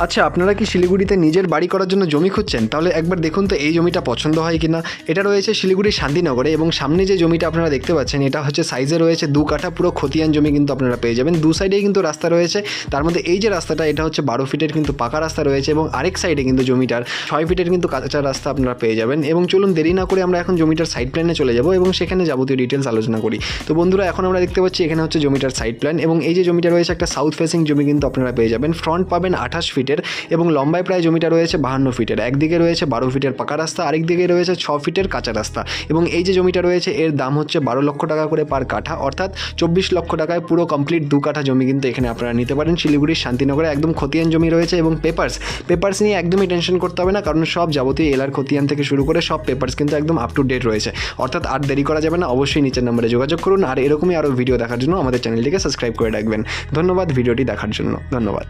আচ্ছা, আপনারা কি শিলিগুড়িতে নিজের বাড়ি করার জন্য জমি খুঁজছেন? তাহলে একবার দেখুন তো এই জমিটা পছন্দ হয় কিনা। এটা রয়েছে শিলিগুড়ির শান্তিনগরে এবং সামনে যে জমিটা আপনারা দেখতে পাচ্ছেন এটা হচ্ছে সাইজে রয়েছে 2 কাঠা, পুরো খতিয়ান জমি কিন্তু আপনারা পেয়ে যাবেন। দু সাইডেই কিন্তু রাস্তা রয়েছে, তার মধ্যে এই যে রাস্তাটা এটা হচ্ছে 12 ফিটের কিন্তু পাকা রাস্তা রয়েছে এবং আরেক সাইডে কিন্তু জমিটার 6 ফিটের কিন্তু কাঁচা রাস্তা আপনারা পেয়ে যাবেন। এবং চলুন দেরি না করে আমরা এখন জমিটার সাইড প্ল্যানে চলে যাব এবং সেখানে যাবতীয় ডিটেলস আলোচনা করি। তো বন্ধুরা, এখন আমরা দেখতে পাচ্ছি এখানে হচ্ছে জমিটার সাইড প্ল্যান এবং এই যে জমিটা রয়েছে একটা সাউথ ফেসিং জমি কিন্তু আপনারা পেয়ে যাবেন। ফ্রন্ট পাবেন 28 ফিটের এবং লম্বায় প্রায় জমিটা রয়েছে 52 ফিটের। একদিকে রয়েছে 12 ফিটের পাকা রাস্তা, আরেক দিকে রয়েছে 6 ফিটের কাঁচা রাস্তা এবং এই যে জমিটা রয়েছে এর দাম হচ্ছে 12 লক্ষ টাকা করে পার কাঠা, অর্থাৎ 24 লক্ষ টাকায় পুরো কমপ্লিট 2 কাঠা জমি কিন্তু এখানে আপনারা নিতে পারেন। শিলিগুড়ির শান্তিনগরে একদম খতিয়ান জমি রয়েছে এবং পেপার্স নিয়ে একদমই টেনশন করতে হবে না, কারণ সব যাবতীয় এলার খতিয়ান থেকে শুরু করে সব পেপার্স কিন্তু একদম আপ টু ডেট রয়েছে। অর্থাৎ আর দেরি করা যাবে না, অবশ্যই নিচের নম্বরে যোগাযোগ করুন। আর এরকমই আরও ভিডিও দেখার জন্য আমাদের চ্যানেলটিকে সাবস্ক্রাইব করে রাখবেন। ধন্যবাদ ভিডিওটি দেখার জন্য, ধন্যবাদ।